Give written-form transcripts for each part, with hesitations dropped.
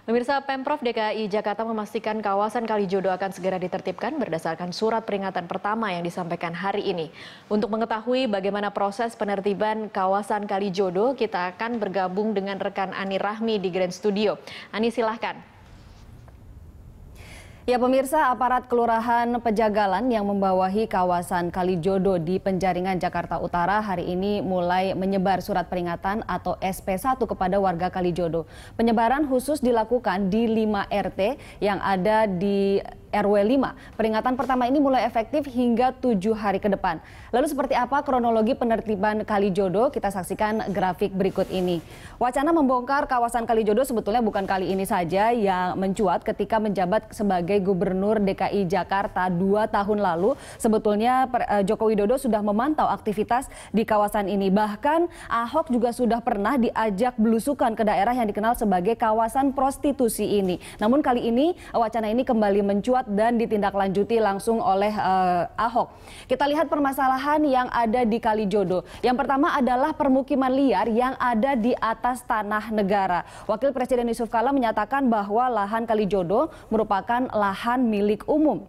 Pemirsa, Pemprov DKI Jakarta memastikan kawasan Kalijodo akan segera ditertibkan berdasarkan surat peringatan pertama yang disampaikan hari ini. Untuk mengetahui bagaimana proses penertiban kawasan Kalijodo, kita akan bergabung dengan rekan Ani Rahmi di Grand Studio. Ani, silahkan. Ya pemirsa, aparat Kelurahan Pejagalan yang membawahi kawasan Kalijodo di Penjaringan Jakarta Utara hari ini mulai menyebar surat peringatan atau SP1 kepada warga Kalijodo. Penyebaran khusus dilakukan di 5 RT yang ada di RW 5. Peringatan pertama ini mulai efektif hingga 7 hari ke depan. Lalu seperti apa kronologi penertiban Kalijodo? Kita saksikan grafik berikut ini. Wacana membongkar kawasan Kalijodo sebetulnya bukan kali ini saja yang mencuat ketika menjabat sebagai Gubernur DKI Jakarta 2 tahun lalu. Sebetulnya Joko Widodo sudah memantau aktivitas di kawasan ini. Bahkan Ahok juga sudah pernah diajak belusukan ke daerah yang dikenal sebagai kawasan prostitusi ini. Namun kali ini wacana ini kembali mencuat dan ditindaklanjuti langsung oleh Ahok. Kita lihat permasalahan yang ada di Kalijodo. Yang pertama adalah permukiman liar yang ada di atas tanah negara. Wakil Presiden Yusuf Kala menyatakan bahwa lahan Kalijodo merupakan lahan milik umum,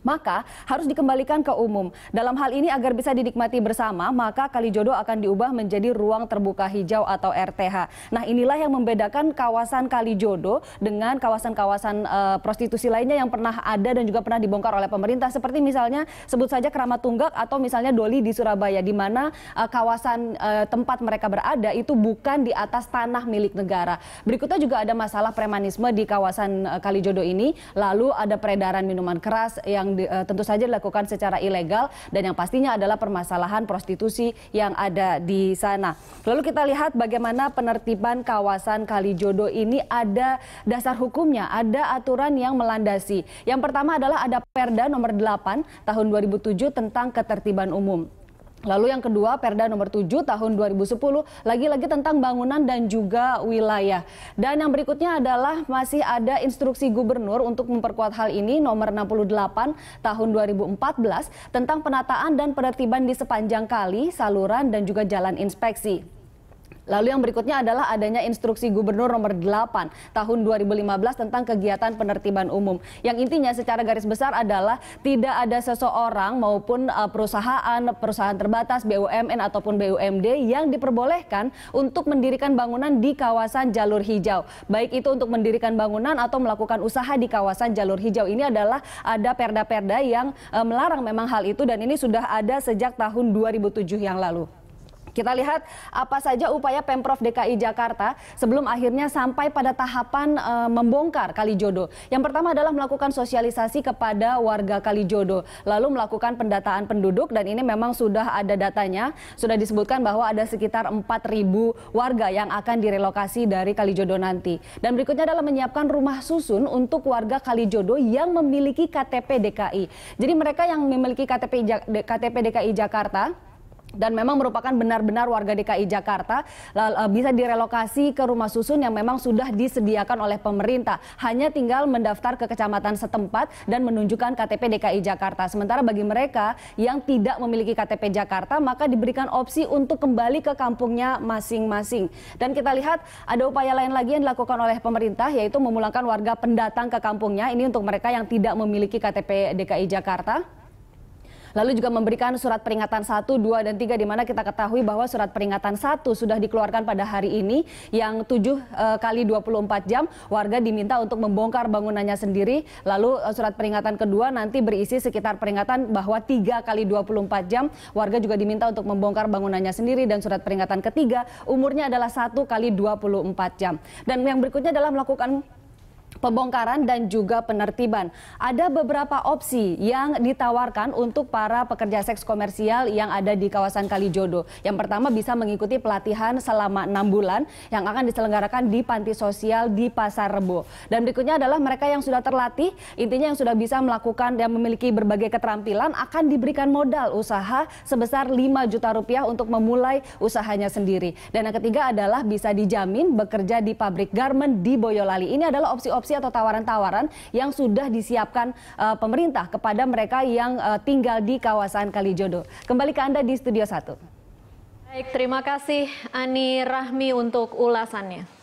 maka harus dikembalikan ke umum. Dalam hal ini agar bisa dinikmati bersama, maka Kalijodo akan diubah menjadi ruang terbuka hijau atau RTH. Nah, inilah yang membedakan kawasan Kalijodo dengan kawasan-kawasan prostitusi lainnya yang pernah ada dan juga pernah dibongkar oleh pemerintah. Seperti misalnya sebut saja Keramat Tunggak atau misalnya Doli di Surabaya, di mana kawasan tempat mereka berada itu bukan di atas tanah milik negara. Berikutnya juga ada masalah premanisme di kawasan Kalijodo ini. Lalu ada peredaran minuman keras yang tentu saja dilakukan secara ilegal dan yang pastinya adalah permasalahan prostitusi yang ada di sana. Lalu kita lihat bagaimana penertiban kawasan Kalijodo ini ada dasar hukumnya, ada aturan yang melandasi. Yang pertama adalah ada Perda nomor 8 tahun 2007 tentang ketertiban umum. Lalu yang kedua, Perda nomor 7 tahun 2010, lagi-lagi tentang bangunan dan juga wilayah. Dan yang berikutnya adalah masih ada instruksi gubernur untuk memperkuat hal ini, nomor 68 tahun 2014, tentang penataan dan penertiban di sepanjang kali, saluran, dan juga jalan inspeksi. Lalu yang berikutnya adalah adanya instruksi gubernur nomor 8 tahun 2015 tentang kegiatan penertiban umum. Yang intinya secara garis besar adalah tidak ada seseorang maupun perusahaan terbatas, BUMN ataupun BUMD yang diperbolehkan untuk mendirikan bangunan di kawasan jalur hijau. Baik itu untuk mendirikan bangunan atau melakukan usaha di kawasan jalur hijau. Ini adalah ada perda-perda yang melarang memang hal itu dan ini sudah ada sejak tahun 2007 yang lalu. Kita lihat apa saja upaya Pemprov DKI Jakarta sebelum akhirnya sampai pada tahapan membongkar Kalijodo. Yang pertama adalah melakukan sosialisasi kepada warga Kalijodo, lalu melakukan pendataan penduduk dan ini memang sudah ada datanya, sudah disebutkan bahwa ada sekitar 4.000 warga yang akan direlokasi dari Kalijodo nanti. Dan berikutnya adalah menyiapkan rumah susun untuk warga Kalijodo yang memiliki KTP DKI. Jadi mereka yang memiliki KTP DKI Jakarta dan memang merupakan benar-benar warga DKI Jakarta bisa direlokasi ke rumah susun yang memang sudah disediakan oleh pemerintah. Hanya tinggal mendaftar ke kecamatan setempat dan menunjukkan KTP DKI Jakarta. Sementara bagi mereka yang tidak memiliki KTP Jakarta, maka diberikan opsi untuk kembali ke kampungnya masing-masing. Dan kita lihat ada upaya lain lagi yang dilakukan oleh pemerintah, yaitu memulangkan warga pendatang ke kampungnya. Ini untuk mereka yang tidak memiliki KTP DKI Jakarta. Lalu juga memberikan surat peringatan 1, 2, dan 3 di mana kita ketahui bahwa surat peringatan 1 sudah dikeluarkan pada hari ini yang 7 kali 24 jam warga diminta untuk membongkar bangunannya sendiri. Lalu surat peringatan kedua nanti berisi sekitar peringatan bahwa 3 kali 24 jam warga juga diminta untuk membongkar bangunannya sendiri dan surat peringatan ketiga umurnya adalah 1 kali 24 jam. Dan yang berikutnya adalah melakukan pembongkaran dan juga penertiban. Ada beberapa opsi yang ditawarkan untuk para pekerja seks komersial yang ada di kawasan Kalijodo. Yang pertama bisa mengikuti pelatihan selama 6 bulan yang akan diselenggarakan di panti sosial di Pasar Rebo. Dan berikutnya adalah mereka yang sudah terlatih, intinya yang sudah bisa melakukan dan memiliki berbagai keterampilan akan diberikan modal usaha sebesar 5 juta rupiah untuk memulai usahanya sendiri. Dan yang ketiga adalah bisa dijamin bekerja di pabrik garment di Boyolali. Ini adalah opsi-opsi atau tawaran-tawaran yang sudah disiapkan pemerintah kepada mereka yang tinggal di kawasan Kalijodo. Kembali ke Anda di Studio 1. Baik, terima kasih Ani Rahmi untuk ulasannya.